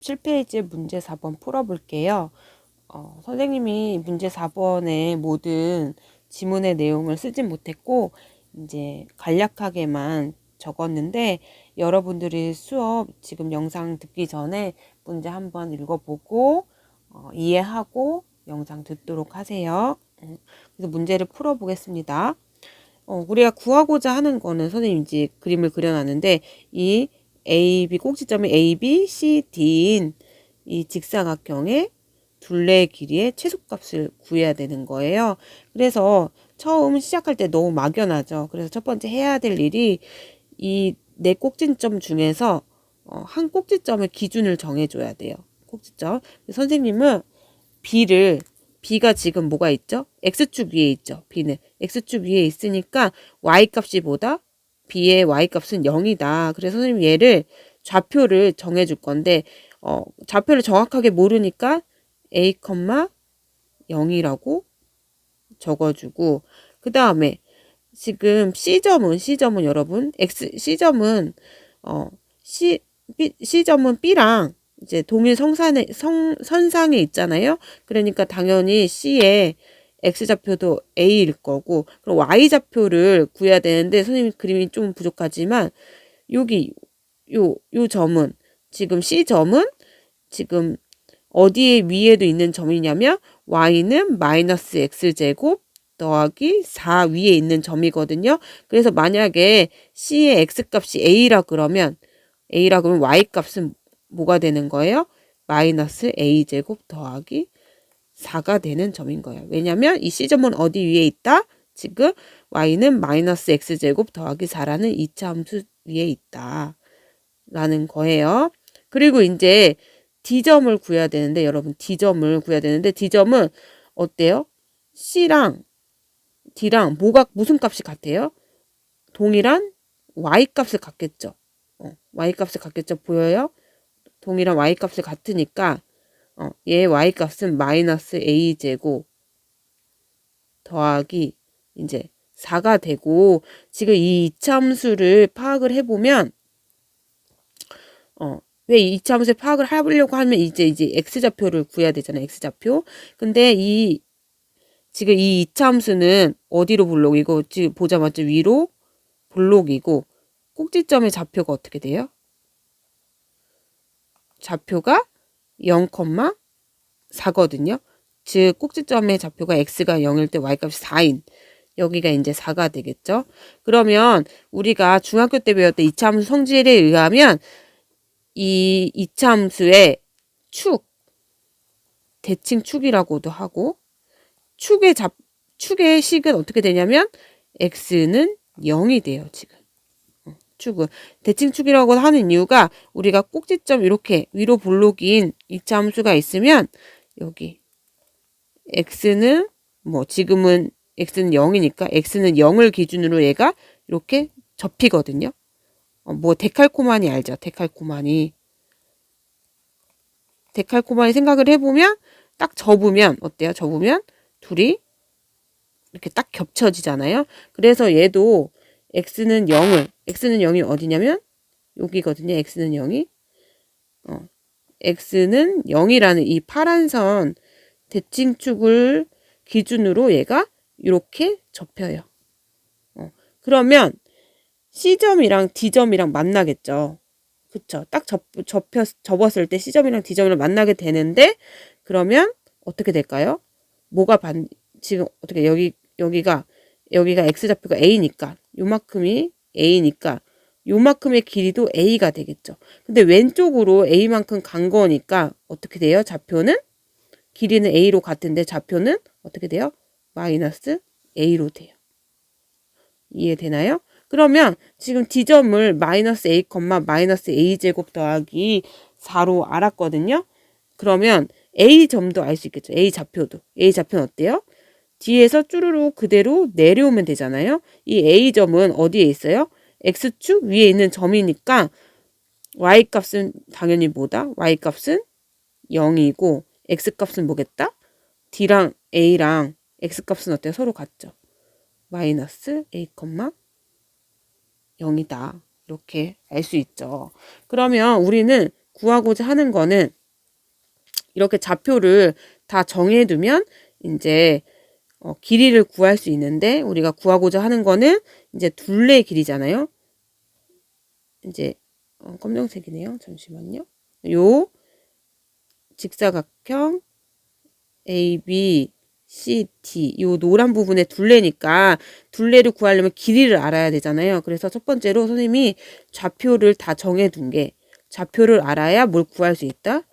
7페이지 문제 4번 풀어볼게요. 선생님이 문제 4번의 모든 지문의 내용을 쓰진 못했고 이제 간략하게만 적었는데 여러분들이 수업 지금 영상 듣기 전에 문제 한번 읽어보고 이해하고 영상 듣도록 하세요. 그래서 문제를 풀어보겠습니다. 우리가 구하고자 하는 거는 선생님 이제 그림을 그려놨는데 이 AB 꼭지점이 A, B, C, D인 이 직사각형의 둘레의 길이의 최소값을 구해야 되는 거예요. 그래서 처음 시작할 때 너무 막연하죠. 그래서 첫 번째 해야 될 일이 이 네 꼭지점 중에서 한 꼭지점의 기준을 정해줘야 돼요. 꼭지점. 선생님은 B가 지금 뭐가 있죠? X축 위에 있죠. B는 X축 위에 있으니까 Y값이 뭐다? B의 Y값은 0이다. 그래서 선생님 얘를 좌표를 정해줄 건데 좌표를 정확하게 모르니까 A, 0이라고 적어주고 그 다음에 지금 C점은 여러분 C점은 C점은 B랑 이제 동일 선상에 있잖아요. 그러니까 당연히 C의 X좌표도 A일 거고 그럼 Y좌표를 구해야 되는데 선생님 그림이 좀 부족하지만 여기 요 점은 지금 C점은 지금 어디에 위에도 있는 점이냐면 Y는 마이너스 X제곱 더하기 4 위에 있는 점이거든요. 그래서 만약에 C의 X값이 A라 그러면 Y값은 뭐가 되는 거예요? 마이너스 A제곱 더하기 4가 되는 점인 거예요. 왜냐면 이 C점은 어디 위에 있다? 지금 Y는 마이너스 X제곱 더하기 4라는 이차함수 위에 있다. 라는 거예요. 그리고 이제 D점을 구해야 되는데 여러분 D점을 구해야 되는데 D점은 어때요? C랑 D랑 무슨 값이 같아요? 동일한 Y값을 갖겠죠. Y값을 갖겠죠. 보여요? 동일한 Y값을 같으니까 얘 Y값은 마이너스 A제곱 더하기 이제 4가 되고 지금 이 이차함수를 파악을 해보면 왜 이 이차함수를 파악을 해보려고 하면 이제 X좌표를 구해야 되잖아요. X좌표. 근데 지금 이 이차함수는 어디로 볼록이고 지금 보자마자 위로 볼록이고 꼭지점의 좌표가 어떻게 돼요? 좌표가 0,4거든요. 즉 꼭지점의 좌표가 x가 0일 때 y값이 4인 여기가 이제 4가 되겠죠. 그러면 우리가 중학교 때 배웠던 이차함수 성질에 의하면 이 이차함수의 대칭축이라고도 하고 축의 식은 어떻게 되냐면 x는 0이 돼요. 지금 축은 대칭축이라고 하는 이유가 우리가 꼭지점 이렇게 위로 볼록인 이차함수가 있으면 여기 x는 지금은 x는 0이니까 x는 0을 기준으로 얘가 이렇게 접히거든요. 데칼코마니 알죠? 데칼코마니 생각을 해보면 딱 접으면 어때요? 접으면 둘이 이렇게 딱 겹쳐지잖아요. 그래서 얘도 x는 0이 어디냐면 여기거든요. x는 0이 x는 0이라는 이 파란 선 대칭축을 기준으로 얘가 이렇게 접혀요. 그러면 C점이랑 D점이랑 만나겠죠. 그쵸? 딱 접었을 때 C점이랑 D점이랑 만나게 되는데 그러면 어떻게 될까요? 지금 어떻게 여기가 X좌표가 A니까 요만큼이 A니까 요만큼의 길이도 A가 되겠죠. 근데 왼쪽으로 A만큼 간 거니까 어떻게 돼요? 좌표는 길이는 A로 같은데 좌표는 어떻게 돼요? 마이너스 A로 돼요. 이해되나요? 그러면 지금 D점을 마이너스 A, 마이너스 A제곱 더하기 4로 알았거든요. 그러면 A점도 알 수 있겠죠. A좌표도. A좌표는 어때요? 뒤에서 쭈루루 그대로 내려오면 되잖아요. 이 A점은 어디에 있어요? X축 위에 있는 점이니까 Y값은 당연히 뭐다? Y값은 0이고 X값은 뭐겠다? D랑 A랑 X값은 어때요? 서로 같죠. 마이너스 A, 0이다. 이렇게 알 수 있죠. 그러면 우리는 구하고자 하는 거는 이렇게 좌표를 다 정해두면 이제 길이를 구할 수 있는데, 우리가 구하고자 하는 거는 이제 둘레의 길이잖아요. 이제 검정색이네요. 잠시만요. 요 직사각형 A, B, C, D 요 노란 부분의 둘레니까 둘레를 구하려면 길이를 알아야 되잖아요. 그래서 첫 번째로 선생님이 좌표를 다 정해둔 게, 좌표를 알아야 뭘 구할 수 있다?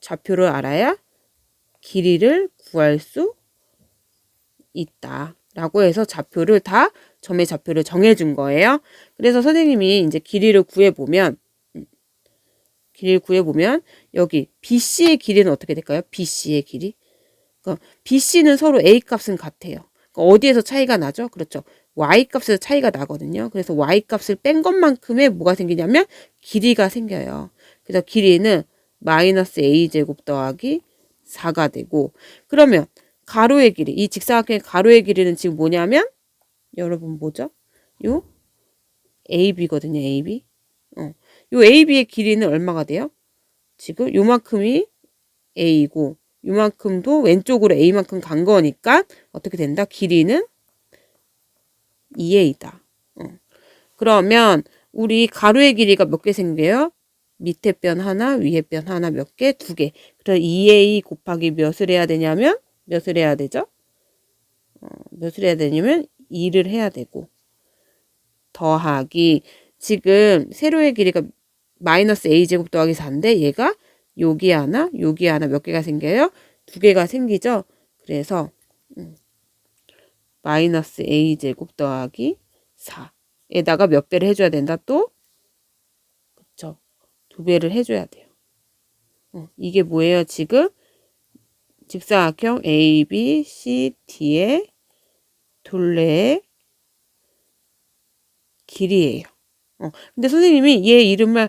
좌표를 알아야 길이를 구할 수 있다 라고 해서 좌표를 다 점의 좌표를 정해준 거예요. 그래서 선생님이 이제 길이를 구해보면 여기 BC의 길이는 어떻게 될까요? BC의 길이. 그러니까 BC는 서로 A 값은 같아요. 그러니까 어디에서 차이가 나죠? 그렇죠. Y 값에서 차이가 나거든요. 그래서 Y 값을 뺀 것만큼의 뭐가 생기냐면 길이가 생겨요. 그래서 길이는 마이너스 A제곱 더하기 4가 되고, 그러면 가로의 길이, 이 직사각형의 가로의 길이는 지금 뭐냐면 여러분 뭐죠? 요 AB거든요. AB. 요 AB의 길이는 얼마가 돼요? 지금 요만큼이 A이고 요만큼도 왼쪽으로 A만큼 간 거니까 어떻게 된다? 길이는 2A다. 그러면 우리 가로의 길이가 몇 개 생겨요? 밑에 변 하나, 위에 변 하나, 몇 개? 2개. 그래서 2A 곱하기 몇을 해야 되냐면 몇을 해야 되죠? 몇을 해야 되냐면 2를 해야 되고, 더하기 지금 세로의 길이가 마이너스 A제곱 더하기 4인데 얘가 여기 하나 몇 개가 생겨요? 2개가 생기죠? 그래서 마이너스 A제곱 더하기 4에다가 몇 배를 해줘야 된다 또? 그쵸? 2배를 해줘야 돼요. 이게 뭐예요? 지금 직사각형 A, B, C, D의 둘레의 길이에요. 근데 선생님이 얘 이름을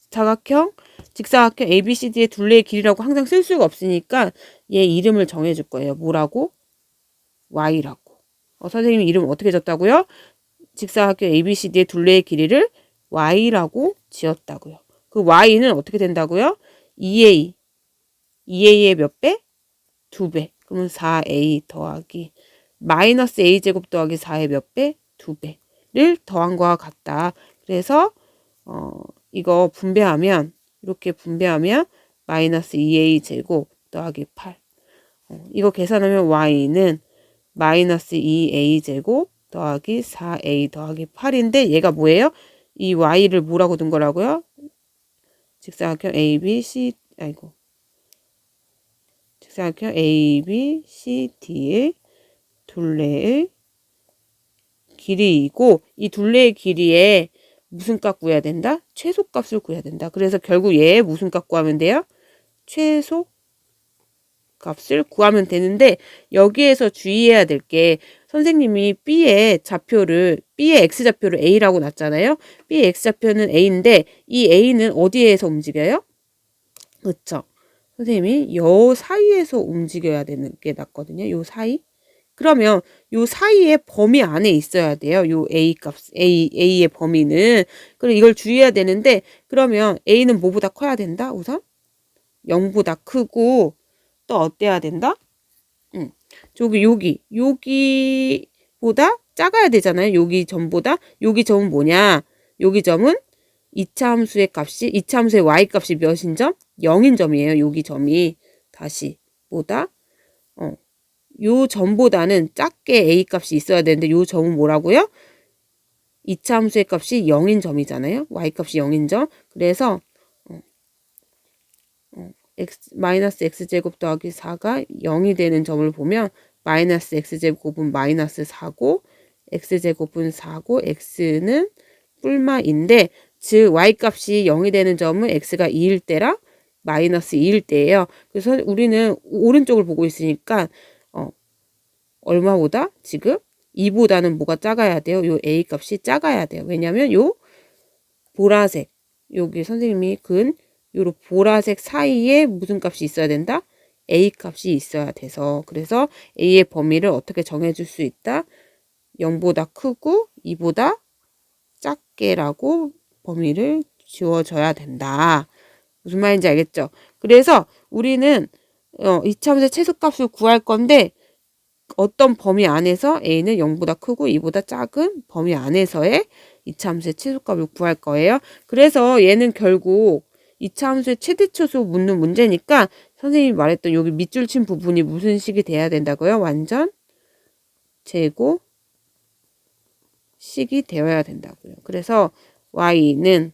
직사각형 ABCD의 둘레의 길이라고 항상 쓸 수가 없으니까 얘 이름을 정해줄 거예요. 뭐라고? Y라고. 선생님이 이름 어떻게 줬다고요? 직사각형 ABCD의 둘레의 길이를 Y라고 지었다고요. 그 Y는 어떻게 된다고요? 2A. 2A의 몇 배? 2배. 그러면 4A 더하기 마이너스 A제곱 더하기 4의 몇 배? 2배를 더한 거와 같다. 그래서 이거 분배하면 이렇게 분배하면 마이너스 2A 제곱 더하기 8. 이거 계산하면 Y는 마이너스 2A 제곱 더하기 4A 더하기 8인데 얘가 뭐예요? 이 Y를 뭐라고 둔 거라고요? 직사각형 직사각형 ABCD의 둘레의 길이이고, 이 둘레의 길이에 무슨 값 구해야 된다? 최소값을 구해야 된다. 그래서 결국 얘 무슨 값 구하면 돼요? 최소 값을 구하면 되는데, 여기에서 주의해야 될 게, 선생님이 B의 X좌표를 A라고 놨잖아요. B의 X좌표는 A인데 이 A는 어디에서 움직여요? 그렇죠. 선생님이 요 사이에서 움직여야 되는 게 낫거든요. 요 사이. 그러면 요 사이의 범위 안에 있어야 돼요. 요 A의 범위는. 그리고 이걸 주의해야 되는데, 그러면 A는 뭐보다 커야 된다? 우선 0보다 크고, 또 어때야 된다? 여기보다 작아야 되잖아요. 여기 점보다. 여기 점은 뭐냐? 여기 점은 2차 함수의 Y 값이 몇인 점? 0인 점이에요. 여기 점이. 다시 보다 요 점보다는 작게 A 값이 있어야 되는데 요 점은 뭐라고요? 2차 함수의 값이 0인 점이잖아요. Y 값이 0인 점. 그래서 마이너스 X제곱 더하기 4가 0이 되는 점을 보면 마이너스 X제곱은 마이너스 4고 X제곱은 4고 X는 뿔마인데, 즉 Y 값이 0이 되는 점은 X가 2일 때랑 마이너스 2일 때예요. 그래서 우리는 오른쪽을 보고 있으니까 얼마보다? 지금 2보다는 뭐가 작아야 돼요? 요 A 값이 작아야 돼요. 왜냐면 요 보라색, 여기 선생님이 요 보라색 사이에 무슨 값이 있어야 된다? A 값이 있어야 돼서. 그래서 A의 범위를 어떻게 정해줄 수 있다? 0보다 크고 2보다 작게라고 범위를 주어져야 된다. 무슨 말인지 알겠죠? 그래서 우리는 이차함수의 최소값을 구할 건데 어떤 범위 안에서 a는 0보다 크고 2보다 작은 범위 안에서의 이차함수의 최소값을 구할 거예요. 그래서 얘는 결국 이차함수의 최대초수 묻는 문제니까 선생님이 말했던 여기 밑줄 친 부분이 무슨 식이 돼야 된다고요? 완전 제곱 식이 되어야 된다고요. 그래서 y는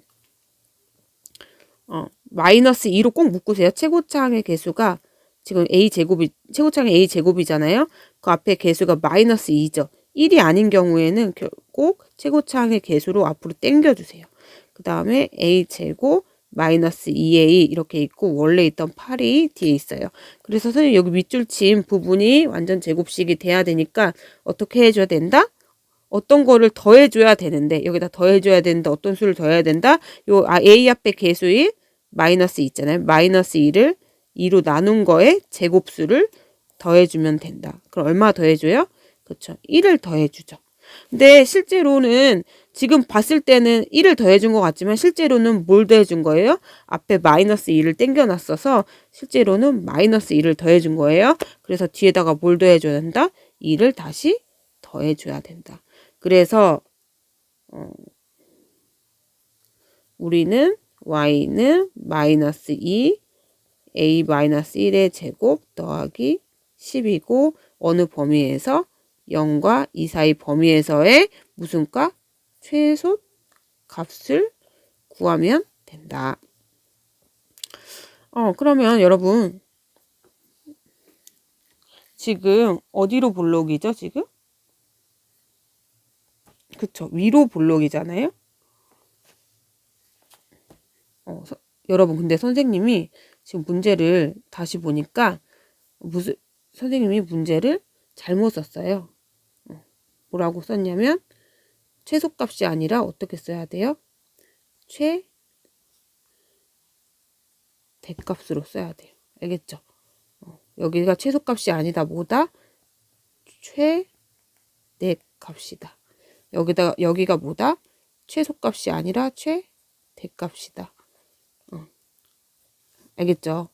마이너스 2로 꼭 묶으세요. 최고차항의 개수가 지금 최고차항의 a제곱이잖아요. 그 앞에 개수가 마이너스 2죠. 1이 아닌 경우에는 꼭 최고차항의 개수로 앞으로 당겨주세요. 그 다음에 a제곱 마이너스 2a 이렇게 있고 원래 있던 8이 뒤에 있어요. 그래서 선생님 여기 밑줄 친 부분이 완전 제곱식이 돼야 되니까 어떻게 해줘야 된다? 어떤 거를 더해줘야 되는데 여기다 더해줘야 되는데 어떤 수를 더해야 된다? a 앞에 개수인 마이너스 2 있잖아요. 마이너스 2를 2로 나눈 거에 제곱수를 더해주면 된다. 그럼 얼마 더해줘요? 그렇죠. 1을 더해주죠. 근데 실제로는 지금 봤을 때는 1을 더해준 것 같지만 실제로는 뭘 더해준 거예요? 앞에 마이너스 2를 땡겨놨어서 실제로는 마이너스 2를 더해준 거예요. 그래서 뒤에다가 뭘 더해줘야 된다? 2를 다시 더해줘야 된다. 그래서 우리는 y는 마이너스 2 a 마이너스 1의 제곱 더하기 10이고 어느 범위에서 0과 2 사이 범위에서의 무슨 값? 최소 값을 구하면 된다. 그러면 여러분 지금 어디로 볼록이죠 지금? 그쵸 위로 볼록이잖아요. 여러분 근데 선생님이 지금 문제를 다시 보니까 선생님이 문제를 잘못 썼어요. 뭐라고 썼냐면 최소값이 아니라 어떻게 써야 돼요? 최대값으로 써야 돼요. 알겠죠? 여기가 최소값이 아니다. 뭐다? 최대값이다. 여기가 뭐다? 최소값이 아니라 최대값이다. 알겠죠?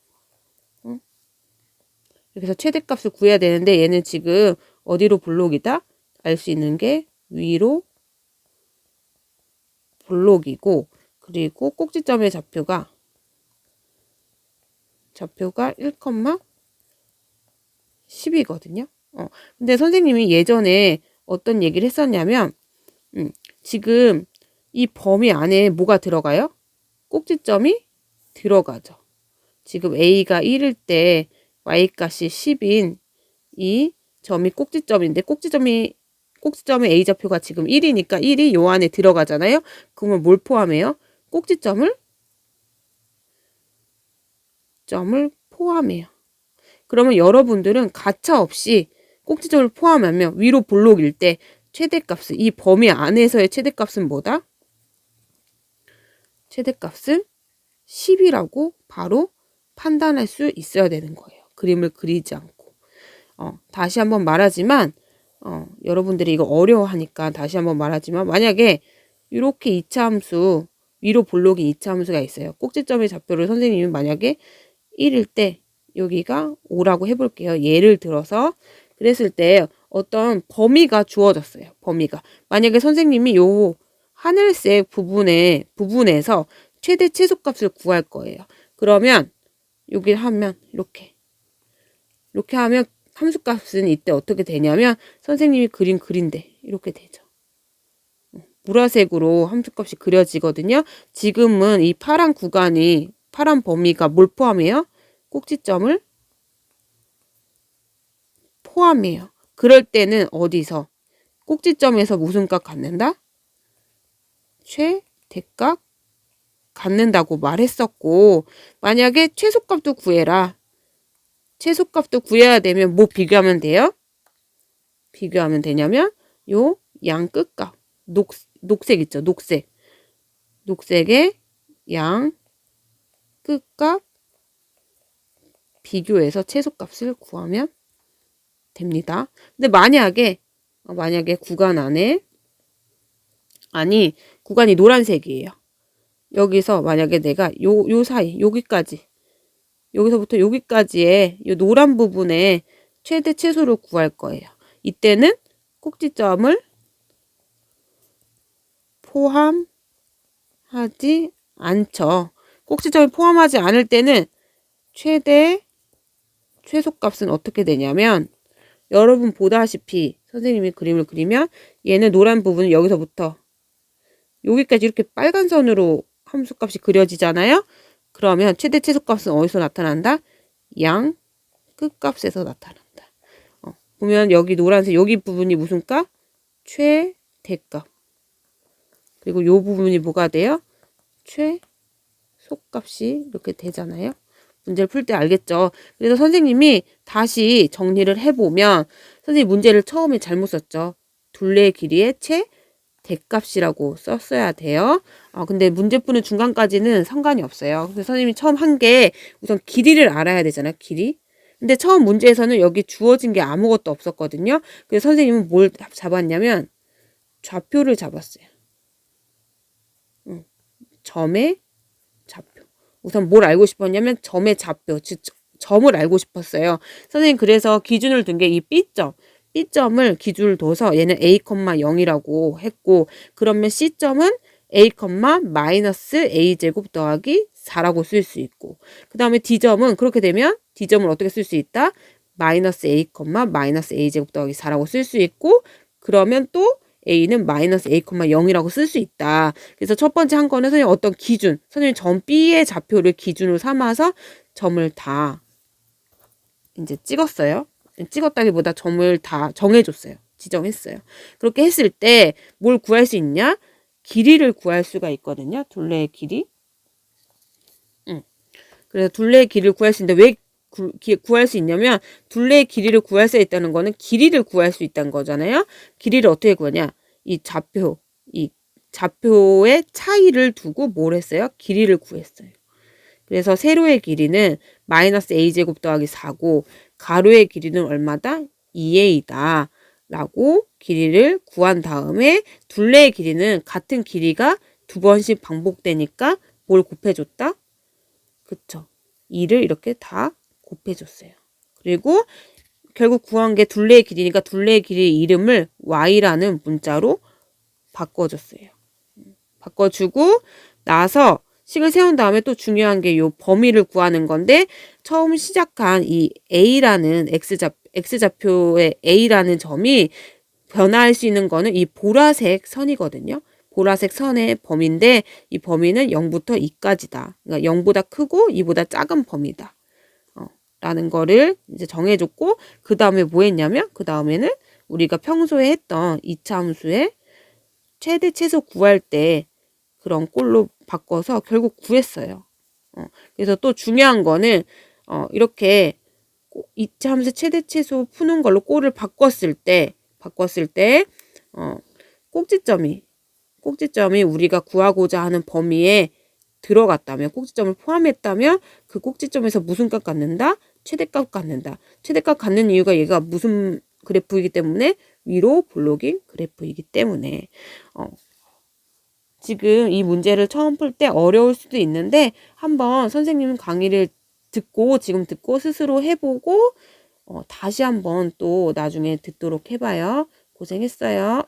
그래서 최대값을 구해야 되는데 얘는 지금 어디로 볼록이다? 알 수 있는 게 위로 볼록이고 그리고 꼭지점의 좌표가 1,10이거든요. 근데 선생님이 예전에 어떤 얘기를 했었냐면 지금 이 범위 안에 뭐가 들어가요? 꼭지점이 들어가죠. 지금 a가 1일 때 y값이 10인 이 점이 꼭지점인데 꼭지점의 a좌표가 지금 1이니까 1이 요 안에 들어가잖아요. 그러면 뭘 포함해요? 꼭지점을 포함해요. 그러면 여러분들은 가차없이 꼭지점을 포함하면 위로 볼록일 때 최대값은 이 범위 안에서의 최대값은 뭐다? 최대값은 10이라고 바로 판단할 수 있어야 되는 거예요. 그림을 그리지 않고. 다시 한번 말하지만 여러분들이 이거 어려워하니까 다시 한번 말하지만 만약에 이렇게 이차함수 위로 볼록인 이차함수가 있어요. 꼭지점의 좌표를 선생님이 만약에 1일 때 여기가 5라고 해볼게요. 예를 들어서 그랬을 때 어떤 범위가 주어졌어요. 범위가. 만약에 선생님이 요 하늘색 부분에서 최대 최소값을 구할 거예요. 그러면 여기 하면 이렇게 하면 함수값은 이때 어떻게 되냐면 선생님이 그린데 이렇게 되죠. 보라색으로 함수값이 그려지거든요. 지금은 이 파란 범위가 뭘 포함해요? 꼭지점을 포함해요. 그럴 때는 어디서? 꼭지점에서 무슨 값 갖는다? 최대값 갖는다고 말했었고 만약에 최소값도 구해라. 최소값도 구해야 되면 뭐 비교하면 돼요? 비교하면 되냐면 요 양 끝값 녹색 있죠. 녹색의 양 끝값 비교해서 최소값을 구하면 됩니다. 근데 만약에 구간 안에 구간이 노란색이에요. 여기서 만약에 내가 요 사이, 여기서부터 여기까지의 요 노란 부분에 최대 최소를 구할 거예요. 이때는 꼭지점을 포함하지 않죠. 꼭지점을 포함하지 않을 때는 최대 최소값은 어떻게 되냐면, 여러분 보다시피 선생님이 그림을 그리면 얘는 노란 부분은 여기서부터 여기까지 이렇게 빨간 선으로 함수값이 그려지잖아요. 그러면 최대 최소값은 어디서 나타난다? 양 끝값에서 나타난다. 보면 여기 노란색 여기 부분이 무슨 값? 최대값. 그리고 요 부분이 뭐가 돼요? 최소값이 이렇게 되잖아요. 문제를 풀 때 알겠죠? 그래서 선생님이 다시 정리를 해보면, 선생님 문제를 처음에 잘못 썼죠. 둘레의 길이의 최대값이라고 썼어야 돼요. 근데 문제 푸는 중간까지는 상관이 없어요. 그래서 선생님이 처음 한 게 우선 길이를 알아야 되잖아요. 길이. 근데 처음 문제에서는 여기 주어진 게 아무것도 없었거든요. 그래서 선생님은 뭘 잡았냐면 좌표를 잡았어요. 점의 좌표. 우선 뭘 알고 싶었냐면 점의 좌표, 즉 점을 알고 싶었어요. 선생님 그래서 기준을 둔 게 이 B점. B점을 기준을 둬서 얘는 A,0이라고 했고, 그러면 C점은 A,-A제곱 더하기 4라고 쓸 수 있고, 그 다음에 D점은 그렇게 되면 D점을 어떻게 쓸 수 있다? -A,-A제곱 더하기 4라고 쓸 수 있고, 그러면 또 A는 -A,0이라고 쓸 수 있다. 그래서 첫 번째 한 거는 선생님 어떤 기준, 선생님 점 B의 좌표를 기준으로 삼아서 점을 다 이제 찍었어요. 찍었다기보다 점을 다 정해줬어요. 지정했어요. 그렇게 했을 때 뭘 구할 수 있냐? 길이를 구할 수가 있거든요. 둘레의 길이. 그래서 둘레의 길이를 구할 수 있는데 왜 구할 수 있냐면, 둘레의 길이를 구할 수 있다는 거는 길이를 구할 수 있다는 거잖아요. 길이를 어떻게 구하냐? 이 좌표의 차이를 두고 뭘 했어요? 길이를 구했어요. 그래서 세로의 길이는 -A제곱 더하기 4고 가로의 길이는 얼마다? 2A다 라고 길이를 구한 다음에, 둘레의 길이는 같은 길이가 두 번씩 반복되니까 뭘 곱해줬다? 그쵸. 2를 이렇게 다 곱해줬어요. 그리고 결국 구한 게 둘레의 길이니까 둘레의 길이의 이름을 Y라는 문자로 바꿔줬어요. 바꿔주고 나서 식을 세운 다음에 또 중요한 게 요 범위를 구하는 건데, 처음 시작한 이 A라는 X좌표의 A라는 점이 변화할 수 있는 거는 이 보라색 선이거든요. 보라색 선의 범위인데, 이 범위는 0부터 2까지다. 그러니까 0보다 크고 2보다 작은 범위다. 라는 거를 이제 정해줬고, 그 다음에 뭐 했냐면, 그 다음에는 우리가 평소에 했던 2차 함수의 최대 최소 구할 때 그런 꼴로 바꿔서 결국 구했어요. 그래서 또 중요한 거는 이렇게 2차 함수 최대 최소 푸는 걸로 꼴을 바꿨을 때 꼭지점이 우리가 구하고자 하는 범위에 들어갔다면, 꼭지점을 포함했다면 그 꼭지점에서 무슨 값 갖는다? 최대값 갖는다. 최대값 갖는 이유가 얘가 무슨 그래프이기 때문에, 위로 볼록인 그래프이기 때문에. 지금 이 문제를 처음 풀 때 어려울 수도 있는데, 한번 선생님 강의를 지금 듣고 스스로 해보고 다시 한번 또 나중에 듣도록 해봐요. 고생했어요.